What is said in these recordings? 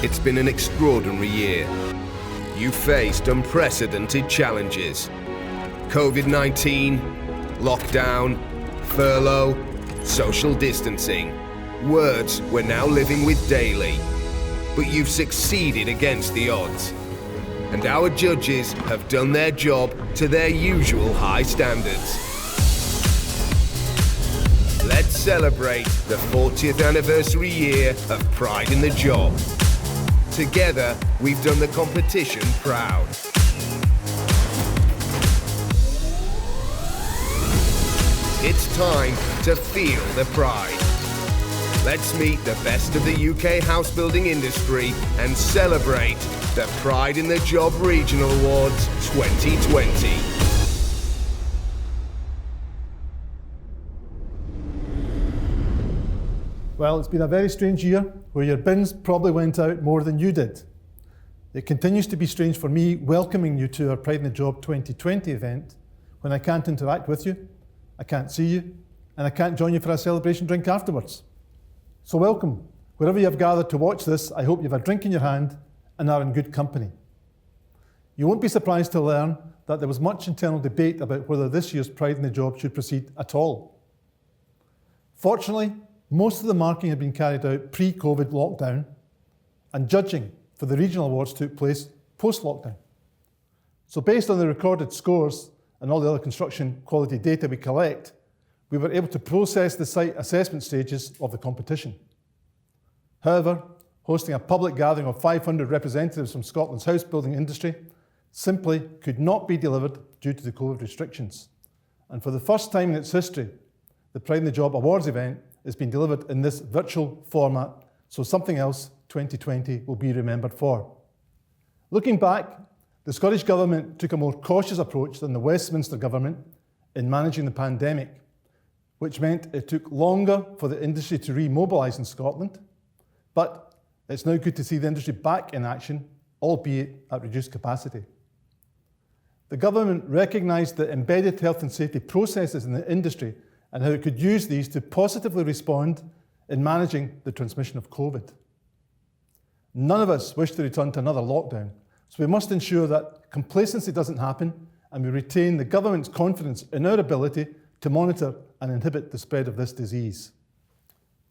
It's been an extraordinary year. You faced unprecedented challenges. COVID-19, lockdown, furlough, social distancing. Words we're now living with daily. But you've succeeded against the odds. And our judges have done their job to their usual high standards. Let's celebrate the 40th anniversary year of Pride in the Job. Together, we've done the competition proud. It's time to feel the pride. Let's meet the best of the UK house building industry and celebrate the Pride in the Job Regional Awards 2020. Well, it's been a very strange year where your bins probably went out more than you did. It continues to be strange for me welcoming you to our Pride in the Job 2020 event when I can't interact with you, I can't see you, and I can't join you for a celebration drink afterwards. So welcome. Wherever you have gathered to watch this, I hope you have a drink in your hand and are in good company. You won't be surprised to learn that there was much internal debate about whether this year's Pride in the Job should proceed at all. Fortunately, most of the marking had been carried out pre-COVID lockdown, and judging for the regional awards took place post-lockdown. So based on the recorded scores and all the other construction quality data we collect, we were able to process the site assessment stages of the competition. However, hosting a public gathering of 500 representatives from Scotland's house building industry simply could not be delivered due to the COVID restrictions. And for the first time in its history, the Pride in the Job Awards event is being delivered in this virtual format, so something else 2020 will be remembered for. Looking back, the Scottish Government took a more cautious approach than the Westminster Government in managing the pandemic, which meant it took longer for the industry to remobilise in Scotland, but it's now good to see the industry back in action, albeit at reduced capacity. The Government recognised the embedded health and safety processes in the industry and how it could use these to positively respond in managing the transmission of COVID. None of us wish to return to another lockdown, so we must ensure that complacency doesn't happen and we retain the government's confidence in our ability to monitor and inhibit the spread of this disease.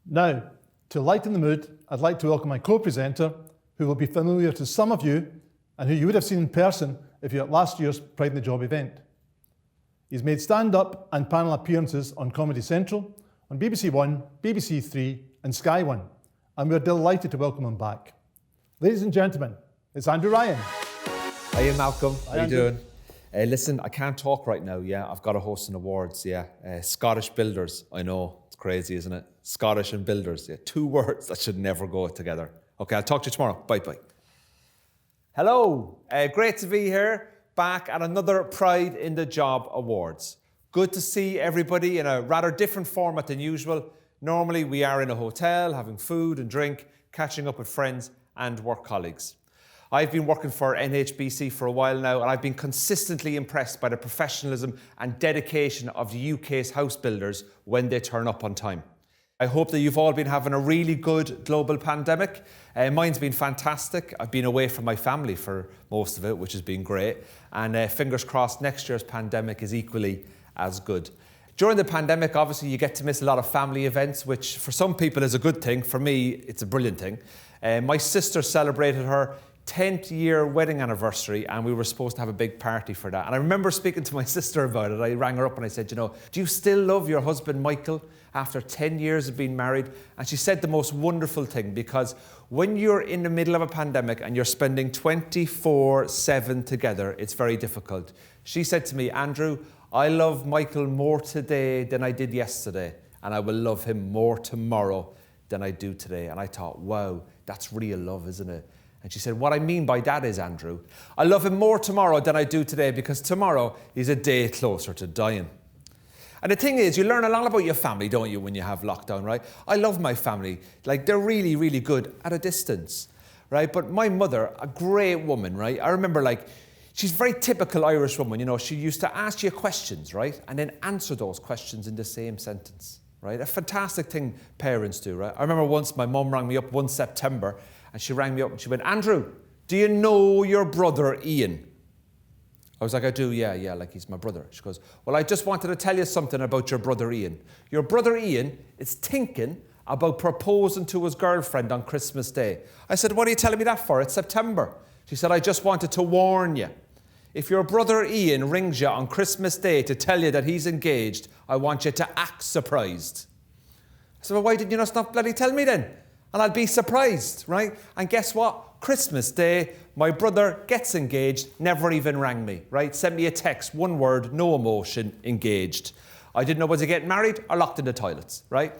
Now, to lighten the mood, I'd like to welcome my co-presenter, who will be familiar to some of you and who you would have seen in person if you were at last year's Pride in the Job event. He's made stand-up and panel appearances on Comedy Central, on BBC One, BBC Three and Sky One, and we're delighted to welcome him back. Ladies and gentlemen, it's Andrew Ryan. Hiya Malcolm, how you Andrew. doing? Listen, I can't talk right now, I've got to host an awards, Scottish Builders, I know, it's crazy, isn't it? Scottish and Builders, two words that should never go together. Okay, I'll talk to you tomorrow, bye-bye. Hello, great to be here. Back at another Pride in the Job Awards. Good to see everybody in a rather different format than usual. Normally we are in a hotel, having food and drink, catching up with friends and work colleagues. I've been working for NHBC for a while now and I've been consistently impressed by the professionalism and dedication of the UK's house builders when they turn up on time. I hope that you've all been having a really good global pandemic. Mine's been fantastic. I've been away from my family for most of it, which has been great. And fingers crossed next year's pandemic is equally as good. During the pandemic, obviously, you get to miss a lot of family events, which for some people is a good thing. For me, it's a brilliant thing. My sister celebrated her 10th year wedding anniversary and we were supposed to have a big party for that. And I remember speaking to my sister about it. I rang her up and I said, do you still love your husband, Michael, after 10 years of being married? And she said the most wonderful thing, because when you're in the middle of a pandemic and you're spending 24/7 together, it's very difficult. She said to me, Andrew, I love Michael more today than I did yesterday, and I will love him more tomorrow than I do today. And I thought, wow, that's real love, isn't it? And she said, what I mean by that is, Andrew, I love him more tomorrow than I do today because tomorrow is a day closer to dying. And the thing is, you learn a lot about your family, don't you, when you have lockdown, right? I love my family. Like, they're really, really good at a distance, right? But my mother, a great woman, right? I remember, she's a very typical Irish woman, she used to ask you questions, right? And then answer those questions in the same sentence. right? A fantastic thing parents do, right? I remember once my mum rang me up one September and she rang me up and she went, Andrew, do you know your brother Ian? I was like, I do, yeah, like he's my brother. She goes, well, I just wanted to tell you something about your brother Ian. Your brother Ian is thinking about proposing to his girlfriend on Christmas Day. I said, what are you telling me that for? It's September. She said, I just wanted to warn you. If your brother Ian rings you on Christmas Day to tell you that he's engaged, I want you to act surprised. I said, well, why didn't you just not bloody tell me then? And I'll be surprised, right? And guess what? Christmas Day, my brother gets engaged, never even rang me, right? Sent me a text, one word, no emotion, engaged. I didn't know was he getting married or locked in the toilets, right?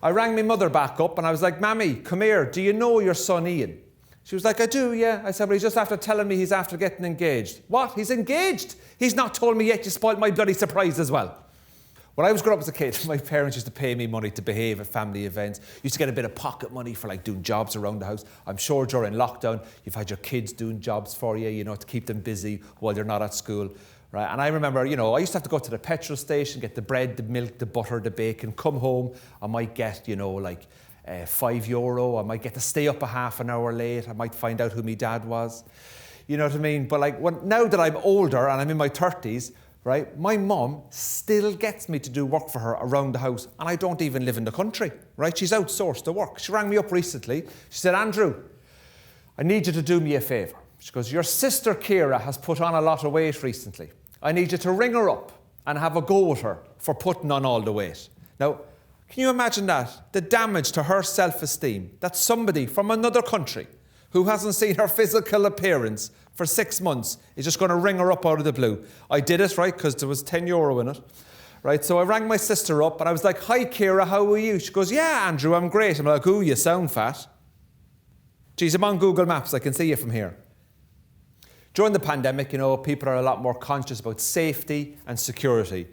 I rang my mother back up and I was like, Mammy, come here, do you know your son Ian? She was like, I do, yeah. I said, well, he's just after telling me he's after getting engaged. What? He's engaged? He's not told me yet. You spoiled my bloody surprise as well. When I was growing up as a kid, my parents used to pay me money to behave at family events. Used to get a bit of pocket money for like doing jobs around the house. I'm sure during lockdown, you've had your kids doing jobs for you, you know, to keep them busy while you're not at school, right? And I remember, you know, I used to have to go to the petrol station, get the bread, the milk, the butter, the bacon, come home. I might get, you know, like €5. I might get to stay up a half an hour late. I might find out who my dad was. You know what I mean? But like now that I'm older and I'm in my 30s, right, my mum still gets me to do work for her around the house and I don't even live in the country, right? She's outsourced the work. She rang me up recently. She said, Andrew, I need you to do me a favour. She goes, your sister Ciara has put on a lot of weight recently. I need you to ring her up and have a go at her for putting on all the weight. Now, can you imagine that? The damage to her self-esteem that somebody from another country who hasn't seen her physical appearance for 6 months is just going to ring her up out of the blue. I did it, right, because there was €10 in it, right? So I rang my sister up and I was like, hi, Ciara, how are you? She goes, yeah, Andrew, I'm great. I'm like, ooh, you sound fat. Geez, I'm on Google Maps. I can see you from here. During the pandemic, you know, people are a lot more conscious about safety and security.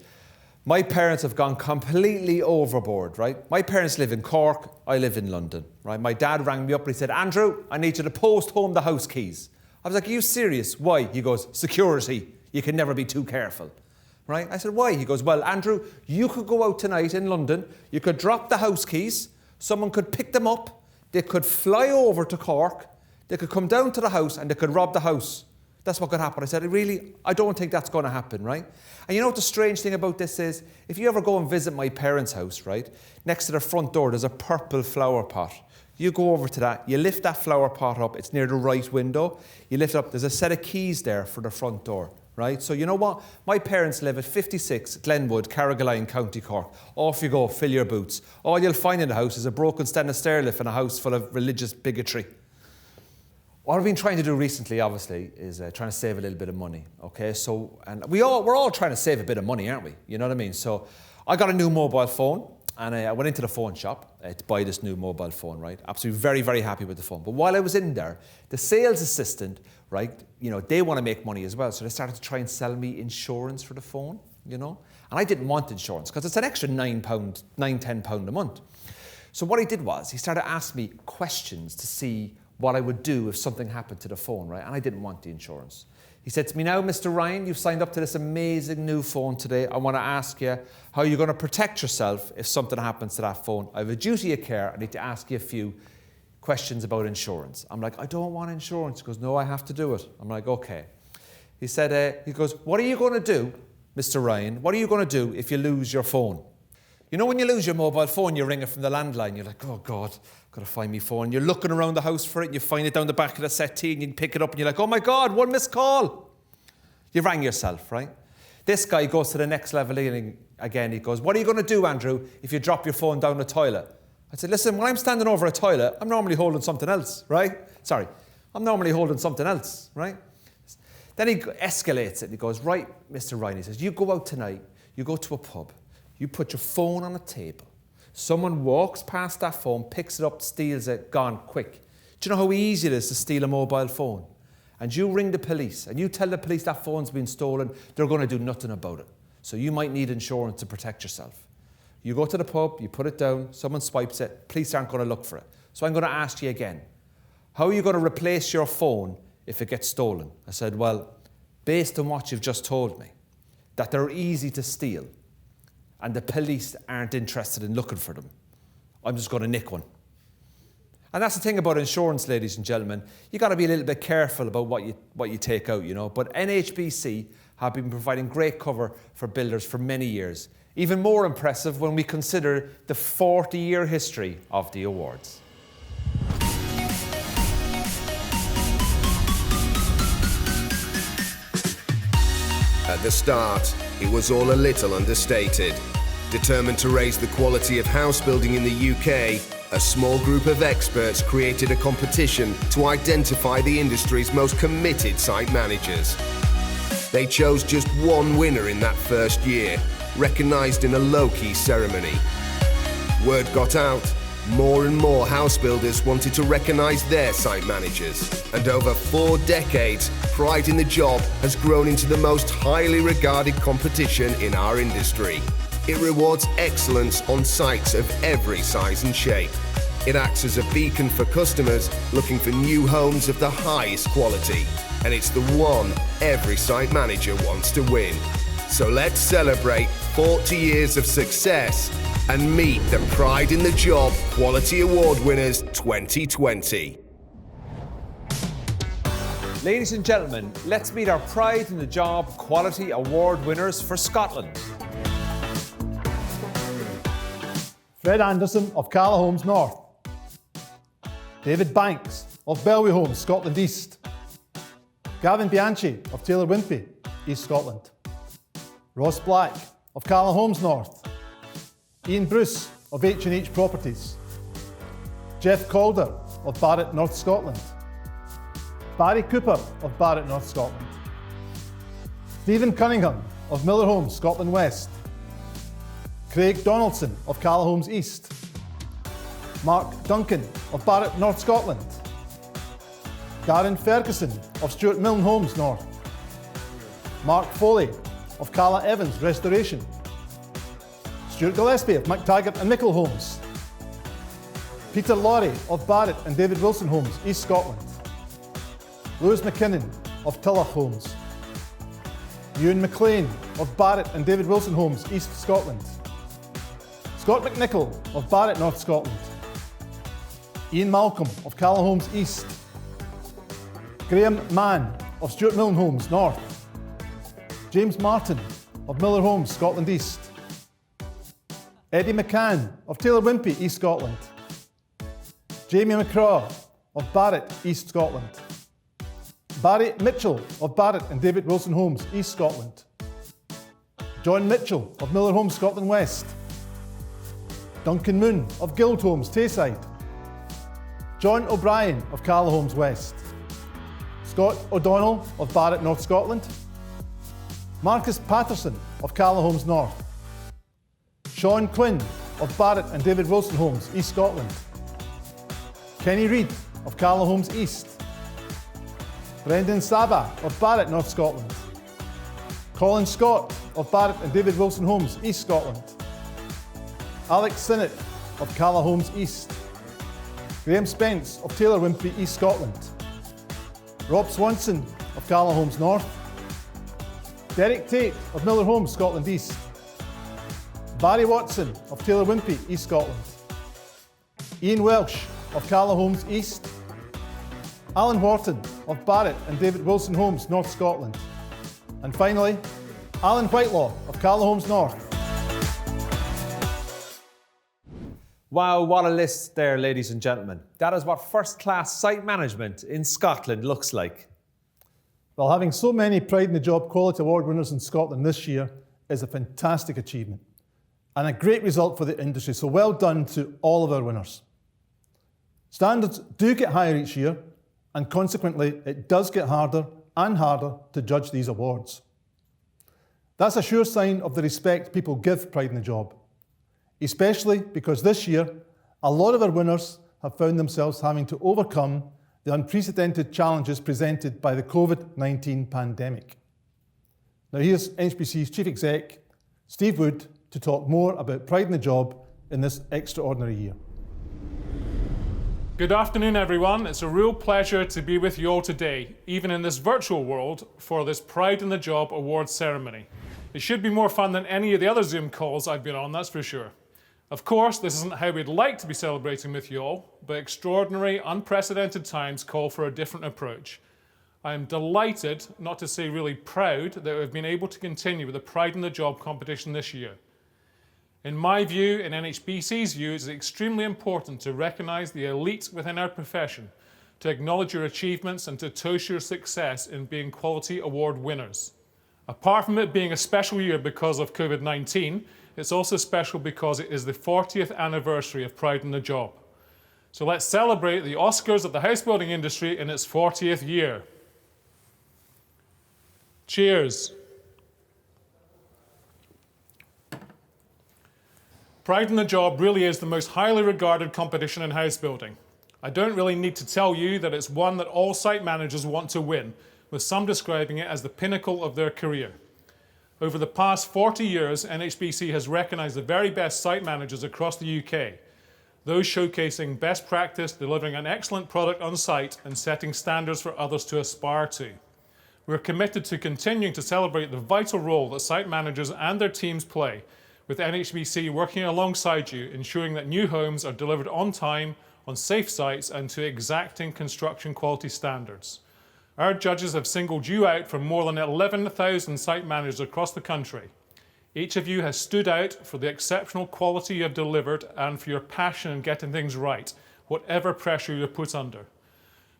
My parents have gone completely overboard, right? My parents live in Cork, I live in London, right? My dad rang me up and he said, Andrew, I need you to post home the house keys. I was like, are you serious? Why? He goes, security. You can never be too careful, right? I said, why? He goes, well, Andrew, you could go out tonight in London, you could drop the house keys, someone could pick them up, they could fly over to Cork, they could come down to the house and they could rob the house. That's what could happen. I said, I don't think that's going to happen, right? And you know what the strange thing about this is? If you ever go and visit my parents' house, right, next to the front door, there's a purple flower pot. You go over to that, you lift that flower pot up, it's near the right window, you lift it up, there's a set of keys there for the front door, right? So you know what? My parents live at 56 Glenwood, Carrigaline, County Cork. Off you go, fill your boots. All you'll find in the house is a broken stainless stair lift and a house full of religious bigotry. What I've been trying to do recently, obviously, is trying to save a little bit of money, okay? So, and we're all trying to save a bit of money, aren't we? You know what I mean? So I got a new mobile phone, and I went into the phone shop to buy this new mobile phone, right? Absolutely very, very happy with the phone. But while I was in there, the sales assistant, right, you know, they want to make money as well. So they started to try and sell me insurance for the phone, you know? And I didn't want insurance because it's an extra £10 a month. So what he did was he started asking me questions to see what I would do if something happened to the phone, right? And I didn't want the insurance. He said to me, now, Mr. Ryan, you've signed up to this amazing new phone today. I want to ask you how you're going to protect yourself if something happens to that phone. I have a duty of care. I need to ask you a few questions about insurance. I'm like, I don't want insurance. He goes, no, I have to do it. I'm like, okay. He said, he goes, what are you going to do, Mr. Ryan? What are you going to do if you lose your phone? You know when you lose your mobile phone, you ring it from the landline. You're like, oh, God, I've got to find my phone. You're looking around the house for it, and you find it down the back of the settee, and you pick it up, and you're like, oh, my God, one missed call. You rang yourself, right? This guy goes to the next level again. He goes, what are you going to do, Andrew, if you drop your phone down the toilet? I said, listen, when I'm standing over a toilet, I'm normally holding something else, right? Sorry, I'm normally holding something else, right? Then he escalates it, and he goes, right, Mr. Ryan, he says, you go out tonight, you go to a pub, you put your phone on a table. Someone walks past that phone, picks it up, steals it, gone, quick. Do you know how easy it is to steal a mobile phone? And you ring the police and you tell the police that phone's been stolen, they're going to do nothing about it. So you might need insurance to protect yourself. You go to the pub, you put it down, someone swipes it, police aren't going to look for it. So I'm going to ask you again, how are you going to replace your phone if it gets stolen? I said, well, based on what you've just told me, that they're easy to steal, and the police aren't interested in looking for them. I'm just going to nick one. And that's the thing about insurance, ladies and gentlemen. You got to be a little bit careful about what you take out, you know. But NHBC have been providing great cover for builders for many years. Even more impressive when we consider the 40-year history of the awards. At the start, it was all a little understated. Determined to raise the quality of house building in the UK, a small group of experts created a competition to identify the industry's most committed site managers. They chose just one winner in that first year, recognised in a low-key ceremony. Word got out, more and more house builders wanted to recognise their site managers. And over 4 decades, Pride in the Job has grown into the most highly regarded competition in our industry. It rewards excellence on sites of every size and shape. It acts as a beacon for customers looking for new homes of the highest quality. And it's the one every site manager wants to win. So let's celebrate 40 years of success and meet the Pride in the Job Quality Award winners 2020. Ladies and gentlemen, let's meet our Pride in the Job Quality Award winners for Scotland. Fred Anderson of Cala Homes North. David Banks of Bellway Homes, Scotland East. Gavin Bianchi of Taylor Wimpey, East Scotland. Ross Black of Cala Homes North. Ian Bruce of H&H Properties. Jeff Calder of Barrett, North Scotland. Barry Cooper of Barrett, North Scotland. Stephen Cunningham of Miller Homes, Scotland West. Craig Donaldson of Cala Homes East. Mark Duncan of Barrett, North Scotland. Darren Ferguson of Stuart Milne Homes North. Mark Foley of Cala Evans Restoration. Stuart Gillespie of McTaggart and Nichol Homes. Peter Laurie of Barrett and David Wilson Homes, East Scotland. Lewis McKinnon of Tillach Homes. Ewan McLean of Barrett and David Wilson Homes, East Scotland. Scott McNichol of Barrett, North Scotland. Ian Malcolm of Cala Homes East. Graham Mann of Stuart Milne Homes North. James Martin of Miller Homes, Scotland East. Eddie McCann of Taylor Wimpey, East Scotland. Jamie McCraw of Barrett, East Scotland. Barry Mitchell of Barrett and David Wilson Homes, East Scotland. John Mitchell of Miller Homes, Scotland West. Duncan Moon of Guild Homes, Tayside. John O'Brien of Cala Homes West. Scott O'Donnell of Barrett, North Scotland. Marcus Patterson of Cala Homes North. Sean Quinn of Barrett and David Wilson Homes, East Scotland. Kenny Reid of Cala Homes East. Brendan Saba of Barrett, North Scotland. Colin Scott of Barrett and David Wilson Homes, East Scotland. Alex Sinnott of Cala Homes East. Graham Spence of Taylor Wimpey, East Scotland. Rob Swanson of Cala Homes North. Derek Tate of Miller Homes, Scotland East. Barry Watson of Taylor Wimpey, East Scotland. Ian Welsh of Cala Homes East. Alan Wharton of Barrett and David Wilson Homes, North Scotland. And finally, Alan Whitelaw of Cala Homes North. Wow, what a list there, ladies and gentlemen. That is what first-class site management in Scotland looks like. Well, having so many Pride in the Job Quality Award winners in Scotland this year is a fantastic achievement and a great result for the industry, so well done to all of our winners. Standards do get higher each year, and consequently, it does get harder and harder to judge these awards. That's a sure sign of the respect people give Pride in the Job, especially because this year, a lot of our winners have found themselves having to overcome the unprecedented challenges presented by the COVID-19 pandemic. Now here's NHBC's Chief Exec, Steve Wood, to talk more about Pride in the Job in this extraordinary year. Good afternoon, everyone. It's a real pleasure to be with you all today, even in this virtual world, for this Pride in the Job Awards ceremony. It should be more fun than any of the other Zoom calls I've been on, that's for sure. Of course, this isn't how we'd like to be celebrating with you all, but extraordinary, unprecedented times call for a different approach. I am delighted, not to say really proud, that we've been able to continue with the Pride in the Job competition this year. In my view, in NHBC's view, it's extremely important to recognise the elite within our profession, to acknowledge your achievements and to toast your success in being quality award winners. Apart from it being a special year because of COVID-19, it's also special because it is the 40th anniversary of Pride in the Job. So let's celebrate the Oscars of the house building industry in its 40th year. Cheers. Pride in the Job really is the most highly regarded competition in house building. I don't really need to tell you that it's one that all site managers want to win, with some describing it as the pinnacle of their career. Over the past 40 years, NHBC has recognised the very best site managers across the UK, those showcasing best practice, delivering an excellent product on site and setting standards for others to aspire to. We're committed to continuing to celebrate the vital role that site managers and their teams play, with NHBC working alongside you, ensuring that new homes are delivered on time, on safe sites and to exacting construction quality standards. Our judges have singled you out from more than 11,000 site managers across the country. Each of you has stood out for the exceptional quality you have delivered and for your passion in getting things right, whatever pressure you're put under.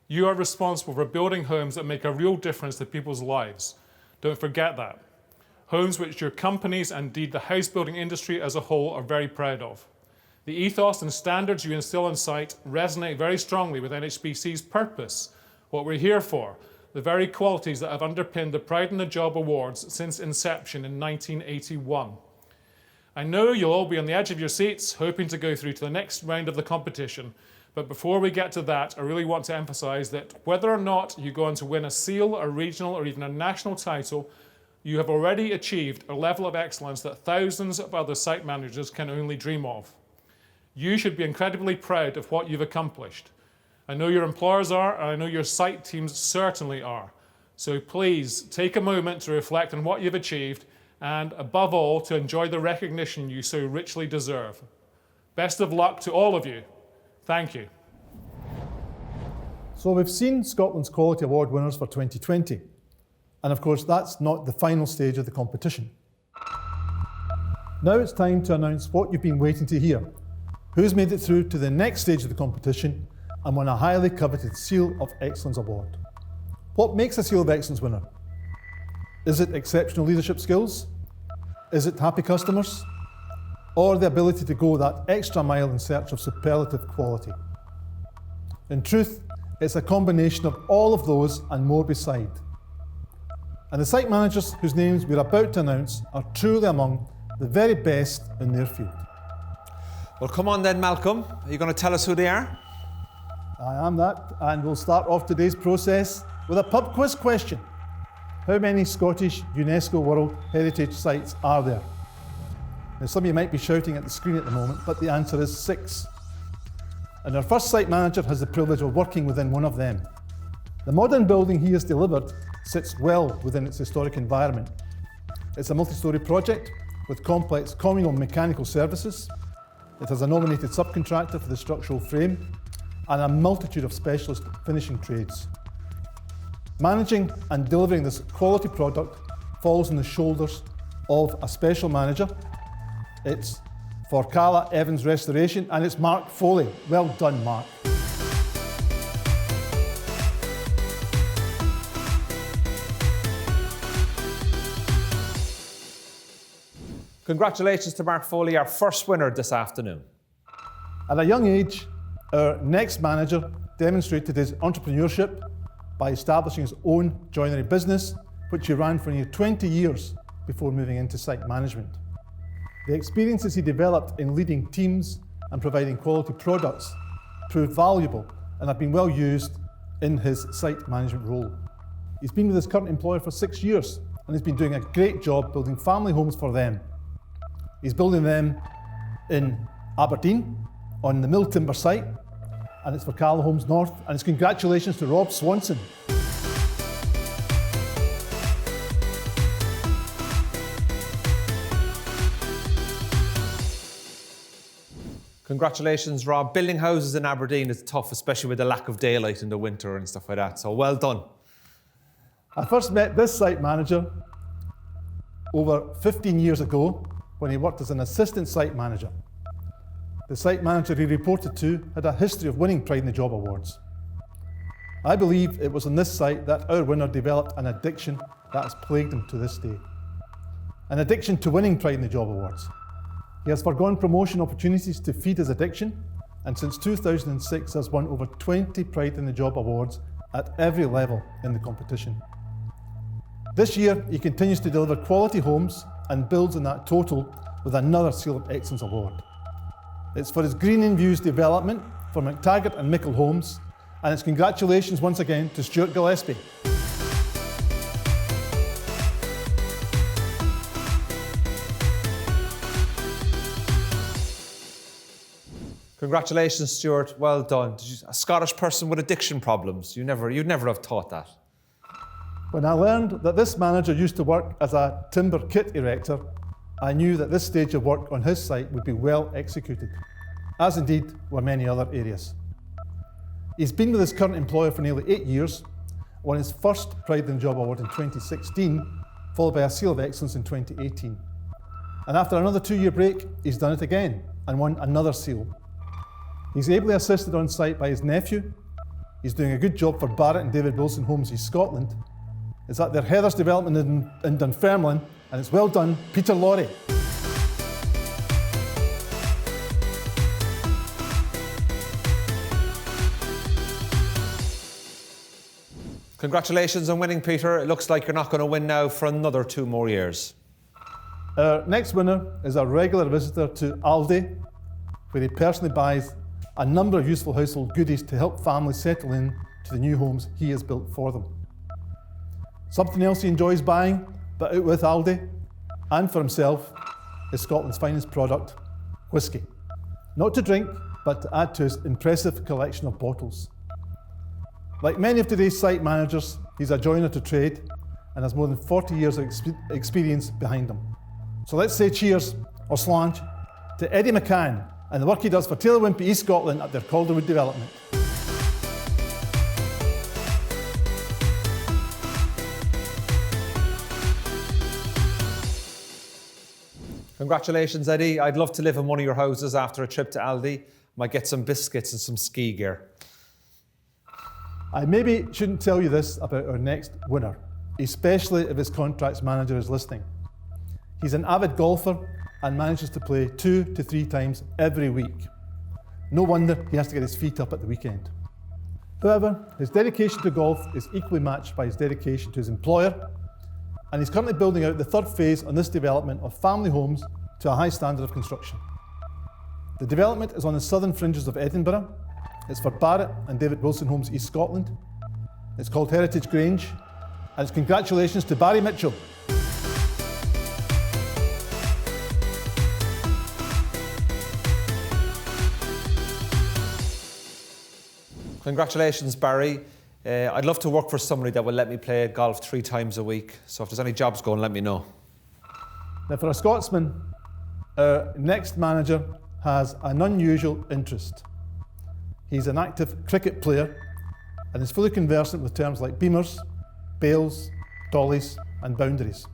You are responsible for building homes that make a real difference to people's lives. Don't forget that. Homes which your companies and indeed the house building industry as a whole are very proud of. The ethos and standards you instill on site resonate very strongly with NHBC's purpose, what we're here for, the very qualities that have underpinned the Pride in the Job Awards since inception in 1981. I know you'll all be on the edge of your seats, hoping to go through to the next round of the competition, but before we get to that, I really want to emphasise that whether or not you go on to win a SEAL, a regional or even a national title, you have already achieved a level of excellence that thousands of other site managers can only dream of. You should be incredibly proud of what you've accomplished. I know your employers are, and I know your site teams certainly are. So please take a moment to reflect on what you've achieved and, above all, to enjoy the recognition you so richly deserve. Best of luck to all of you. Thank you. So we've seen Scotland's Quality Award winners for 2020. And of course, that's not the final stage of the competition. Now it's time to announce what you've been waiting to hear. Who's made it through to the next stage of the competition and won a highly coveted Seal of Excellence award. What makes a Seal of Excellence winner? Is it exceptional leadership skills? Is it happy customers? Or the ability to go that extra mile in search of superlative quality? In truth, it's a combination of all of those and more beside. And the site managers whose names we're about to announce are truly among the very best in their field. Well, come on then, Malcolm. Are you going to tell us who they are? I am that, and we'll start off today's process with a pub quiz question. How many Scottish UNESCO World Heritage Sites are there? Now, some of you might be shouting at the screen at the moment, but the answer is 6. And our first site manager has the privilege of working within one of them. The modern building he has delivered sits well within its historic environment. It's a multi-storey project with complex communal mechanical services. It has a nominated subcontractor for the structural frame and a multitude of specialist finishing trades. Managing and delivering this quality product falls on the shoulders of a special manager. It's for Carla Evans Restoration, and it's Mark Foley. Well done, Mark. Congratulations to Mark Foley, our first winner this afternoon. At a young age, our next manager demonstrated his entrepreneurship by establishing his own joinery business, which he ran for nearly 20 years before moving into site management. The experiences he developed in leading teams and providing quality products proved valuable and have been well used in his site management role. He's been with his current employer for 6 years and has been doing a great job building family homes for them. He's building them in Aberdeen on the Mill Timber site, and it's for Carla Homes North, and it's congratulations to Rob Swanson. Congratulations, Rob. Building houses in Aberdeen is tough, especially with the lack of daylight in the winter and stuff like that. So well done. I first met this site manager over 15 years ago when he worked as an assistant site manager. The site manager he reported to had a history of winning Pride in the Job awards. I believe it was on this site that our winner developed an addiction that has plagued him to this day. An addiction to winning Pride in the Job awards. He has forgone promotion opportunities to feed his addiction, and since 2006 has won over 20 Pride in the Job awards at every level in the competition. This year, he continues to deliver quality homes and builds on that total with another Seal of Excellence award. It's for his Green in Views development for McTaggart and Mickle Homes, and it's congratulations once again to Stuart Gillespie. Congratulations, Stuart. Well done. A Scottish person with addiction problems. You'd never have thought that. When I learned that this manager used to work as a timber kit erector, I knew that this stage of work on his site would be well executed, as indeed were many other areas. He's been with his current employer for nearly 8 years, won his first Pride in the Job award in 2016, followed by a Seal of Excellence in 2018. And after another 2-year break, he's done it again and won another seal. He's ably assisted on site by his nephew. He's doing a good job for Barrett and David Wilson Homes East Scotland. It's at their Heathers development in Dunfermline, and it's well done, Peter Laurie. Congratulations on winning, Peter. It looks like you're not going to win now for another 2 more years. Our next winner is a regular visitor to Aldi, where he personally buys a number of useful household goodies to help families settle in to the new homes he has built for them. Something else he enjoys buying, but out with Aldi, and for himself, is Scotland's finest product, whisky. Not to drink, but to add to his impressive collection of bottles. Like many of today's site managers, he's a joiner to trade and has more than 40 years of experience behind him. So let's say cheers, or slange, to Eddie McCann and the work he does for Taylor Wimpey East Scotland at their Calderwood development. Congratulations, Eddie. I'd love to live in one of your houses after a trip to Aldi. Might get some biscuits and some ski gear. I maybe shouldn't tell you this about our next winner, especially if his contracts manager is listening. He's an avid golfer and manages to play 2 to 3 times every week. No wonder he has to get his feet up at the weekend. However, his dedication to golf is equally matched by his dedication to his employer, and he's currently building out the 3rd phase on this development of family homes to a high standard of construction. The development is on the southern fringes of Edinburgh. It's for Barrett and David Wilson Homes East Scotland. It's called Heritage Grange, and it's congratulations to Barry Mitchell. Congratulations, Barry. I'd love to work for somebody that will let me play golf 3 times a week. So if there's any jobs going, let me know. Now, for a Scotsman, our next manager has an unusual interest. He's an active cricket player and is fully conversant with terms like beamers, bails, dollies and boundaries.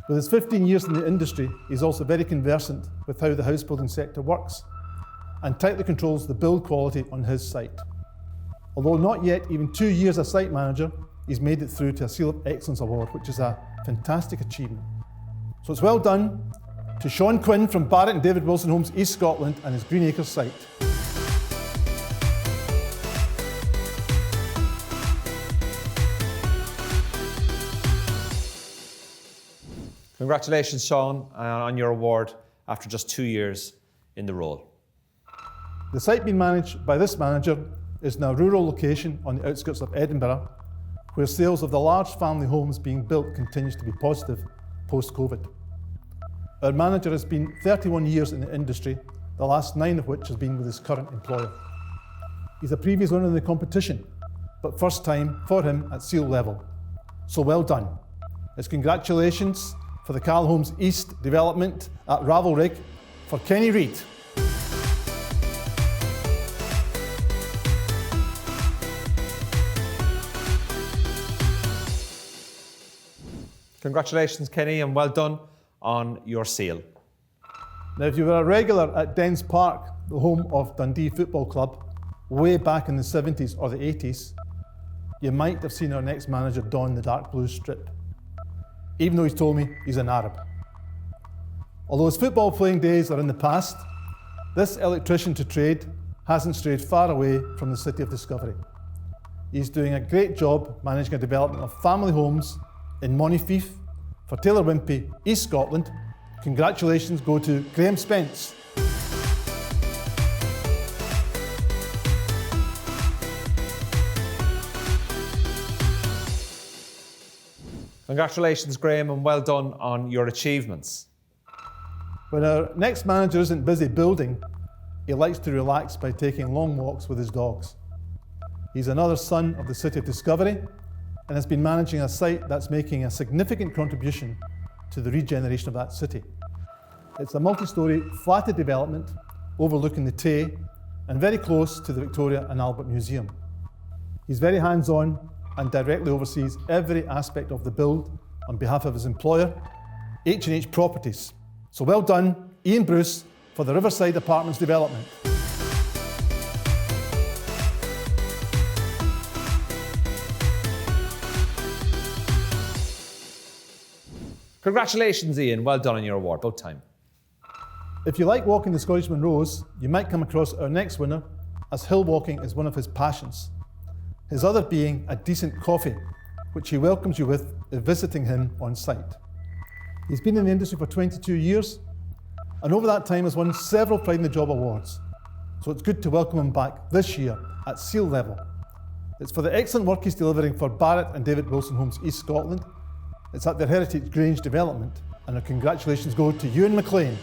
With his 15 years in the industry, he's also very conversant with how the house building sector works and tightly controls the build quality on his site. Although not yet even 2 years as site manager, he's made it through to a Seal of Excellence award, which is a fantastic achievement. So it's well done to Sean Quinn from Barrett and David Wilson Homes East Scotland and his Green Acres site. Congratulations, Sean, on your award after just 2 years in the role. The site being managed by this manager is in a rural location on the outskirts of Edinburgh, where sales of the large family homes being built continues to be positive post-COVID. Our manager has been 31 years in the industry, the last 9 of which has been with his current employer. He's a previous winner in the competition, but first time for him at Seal level. So well done. It's congratulations for the Cal Homes East development at Ravelrig for Kenny Reid. Congratulations, Kenny, and well done on your seal. Now, if you were a regular at Dens Park, the home of Dundee Football Club, way back in the 70s or the 80s, you might have seen our next manager don the dark blue strip, even though he's told me he's an Arab. Although his football playing days are in the past, this electrician to trade hasn't strayed far away from the city of discovery. He's doing a great job managing a development of family homes in Montefief for Taylor Wimpey, East Scotland. Congratulations go to Graham Spence. Congratulations, Graham, and well done on your achievements. When our next manager isn't busy building, he likes to relax by taking long walks with his dogs. He's another son of the City of Discovery and has been managing a site that's making a significant contribution to the regeneration of that city. It's a multi-storey flatted development overlooking the Tay and very close to the Victoria and Albert Museum. He's very hands-on and directly oversees every aspect of the build on behalf of his employer, H&H Properties. So well done, Ian Bruce, for the Riverside Apartments development. Congratulations, Ian. Well done on your award. About time. If you like walking the Scottish Munros, you might come across our next winner, as hill walking is one of his passions. His other being a decent coffee, which he welcomes you with if visiting him on site. He's been in the industry for 22 years, and over that time has won several Pride in the Job awards. So it's good to welcome him back this year at seal level. It's for the excellent work he's delivering for Barrett and David Wilson Homes East Scotland. It's at their Heritage Grange development, and our congratulations go to Ewan McLean.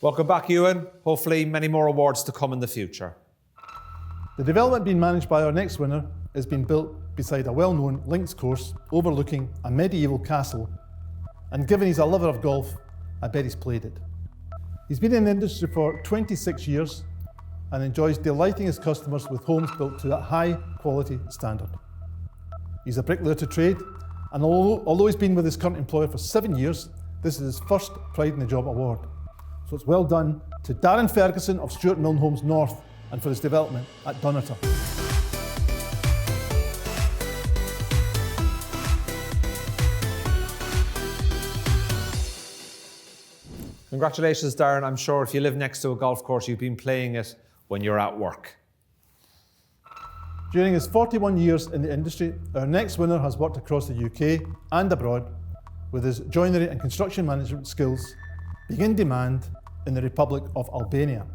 Welcome back, Ewan. Hopefully many more awards to come in the future. The development being managed by our next winner is being built beside a well-known links course overlooking a medieval castle, and given he's a lover of golf, I bet he's played it. He's been in the industry for 26 years and enjoys delighting his customers with homes built to that high quality standard. He's a bricklayer to trade, and although he's been with his current employer for 7 years, this is his first Pride in the Job award. So it's well done to Darren Ferguson of Stuart Milne Homes North and for his development at Dunnottar. Congratulations, Darren. I'm sure if you live next to a golf course, you've been playing it when you're at work. During his 41 years in the industry, our next winner has worked across the UK and abroad with his joinery and construction management skills being in demand in the Republic of Albania.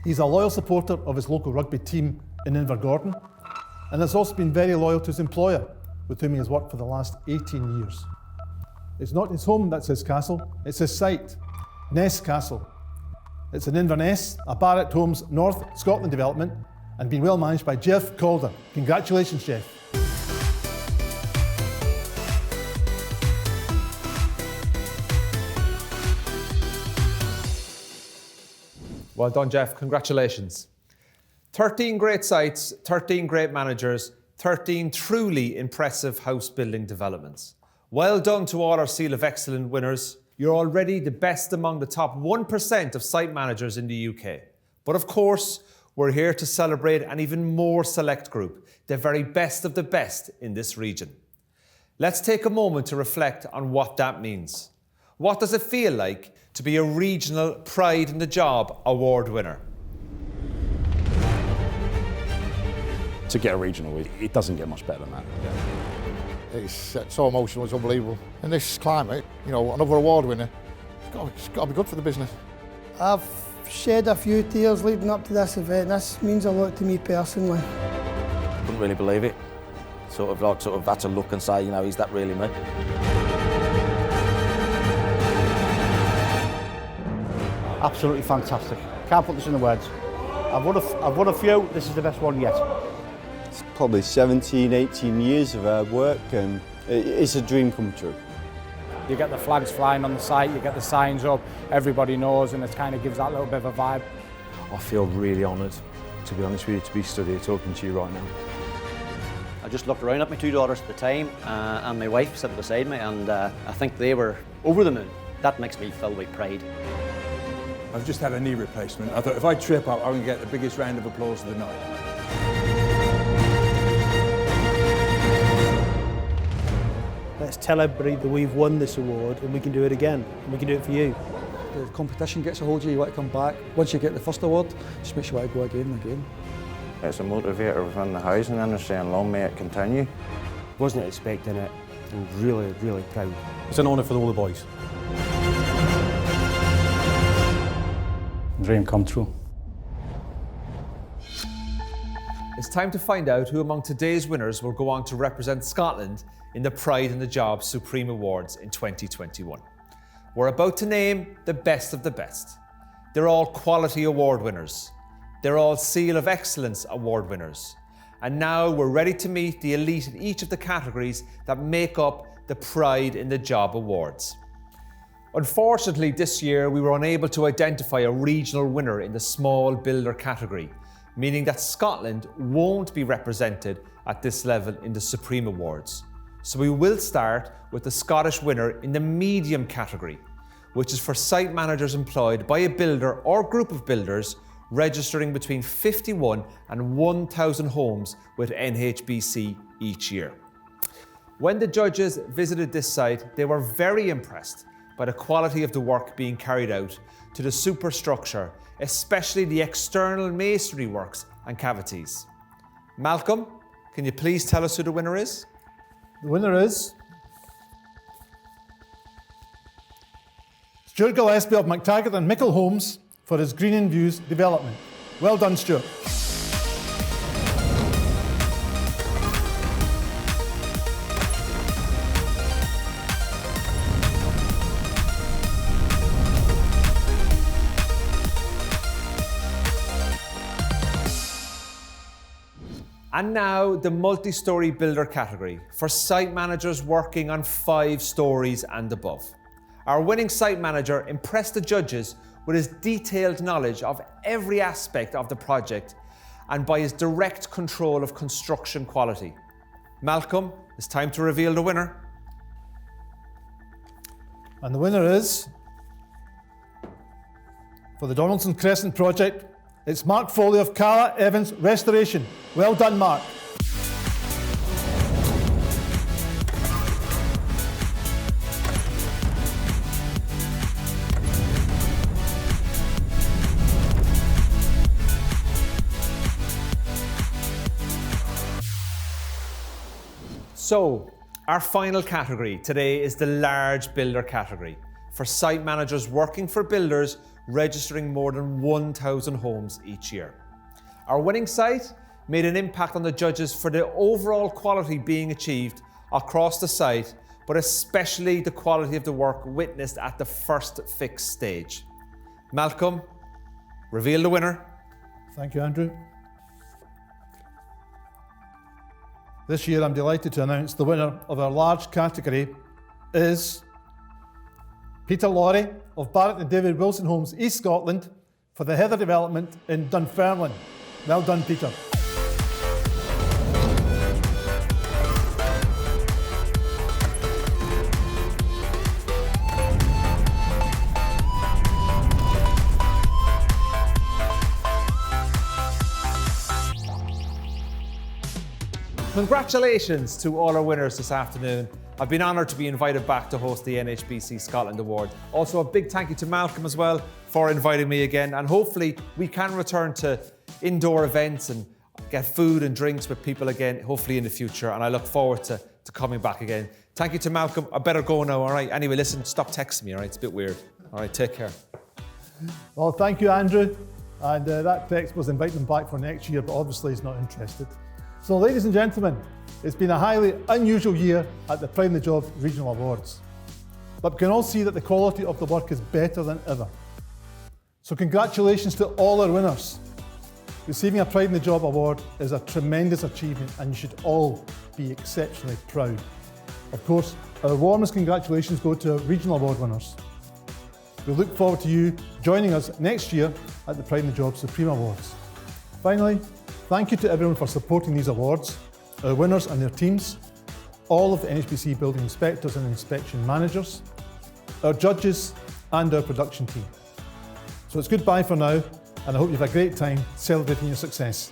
He's a loyal supporter of his local rugby team in Invergordon and has also been very loyal to his employer, with whom he has worked for the last 18 years. It's not his home that's his castle, it's his site, Ness Castle. It's in Inverness, a Barrett Homes North Scotland development, and being well managed by Jeff Calder. Congratulations, Jeff. Well done, Jeff. Congratulations. 13 great sites, 13 great managers, 13 truly impressive house building developments. Well done to all our Seal of Excellence winners. You're already the best among the top 1% of site managers in the UK. But of course, we're here to celebrate an even more select group, the very best of the best in this region. Let's take a moment to reflect on what that means. What does it feel like to be a regional Pride in the Job award winner? To get a regional, it doesn't get much better than that. It's so emotional, it's unbelievable. In this climate, you know, another award winner, it's got to be good for the business. I've shed a few tears leading up to this event. This means a lot to me personally. Couldn't really believe it. Sort of had to look and say, you know, is that really me? Absolutely fantastic. Can't put this into words. I've won a few, this is the best one yet. It's probably 17, 18 years of hard work, and it's a dream come true. You get the flags flying on the site, you get the signs up, everybody knows, and it kind of gives that little bit of a vibe. I feel really honoured, to be honest with you, to be stood here talking to you right now. I just looked around at my 2 daughters at the time and my wife sitting beside me, and I think they were over the moon. That makes me filled with pride. I've just had a knee replacement. I thought if I trip up, I'm going to get the biggest round of applause of the night. Let's tell everybody that we've won this award and we can do it again, and we can do it for you. The competition gets a hold of you, you want to come back. Once you get the first award, just makes you want to go again and again. It's a motivator within the housing industry, and long may it continue. Wasn't expecting it, and really, really proud. It's an honour for all the boys. Dream come true. It's time to find out who among today's winners will go on to represent Scotland in the Pride in the Job Supreme Awards in 2021. We're about to name the best of the best. They're all quality award winners. They're all Seal of Excellence award winners. And now we're ready to meet the elite in each of the categories that make up the Pride in the Job Awards. Unfortunately, this year we were unable to identify a regional winner in the small builder category, meaning that Scotland won't be represented at this level in the Supreme Awards. So we will start with the Scottish winner in the medium category, which is for site managers employed by a builder or group of builders registering between 51 and 1,000 homes with NHBC each year. When the judges visited this site, they were very impressed by the quality of the work being carried out to the superstructure, especially the external masonry works and cavities. Malcolm, can you please tell us who the winner is? The winner is Stuart Gillespie of McTaggart and Mickle Homes for his Green and Views development. Well done, Stuart. And now the multi-storey builder category for site managers working on 5 stories and above. Our winning site manager impressed the judges with his detailed knowledge of every aspect of the project and by his direct control of construction quality. Malcolm, it's time to reveal the winner. And the winner is, for the Donaldson Crescent project, it's Mark Foley of Cala Evans Restoration. Well done, Mark. So, our final category today is the large builder category for site managers working for builders registering more than 1,000 homes each year. Our winning site made an impact on the judges for the overall quality being achieved across the site, but especially the quality of the work witnessed at the first fix stage. Malcolm, reveal the winner. Thank you, Andrew. This year I'm delighted to announce the winner of our large category is Peter Laurie of Barrett and David Wilson Homes, East Scotland, for the Heather development in Dunfermline. Well done, Peter. Congratulations to all our winners this afternoon. I've been honoured to be invited back to host the NHBC Scotland Award. Also a big thank you to Malcolm as well for inviting me again, and hopefully we can return to indoor events and get food and drinks with people again, hopefully in the future, and I look forward to coming back again. Thank you to Malcolm. I better go now, all right? Anyway, listen, stop texting me, all right? It's a bit weird. All right, take care. Well, thank you, Andrew. And that text was invite them back for next year, but obviously he's not interested. So, ladies and gentlemen, it's been a highly unusual year at the Pride in the Job Regional Awards. But we can all see that the quality of the work is better than ever. So congratulations to all our winners. Receiving a Pride in the Job Award is a tremendous achievement and you should all be exceptionally proud. Of course, our warmest congratulations go to our Regional Award winners. We look forward to you joining us next year at the Pride in the Job Supreme Awards. Finally, thank you to everyone for supporting these awards, our winners and their teams, all of the NHBC building inspectors and inspection managers, our judges and our production team. So it's goodbye for now, and I hope you've had a great time celebrating your success.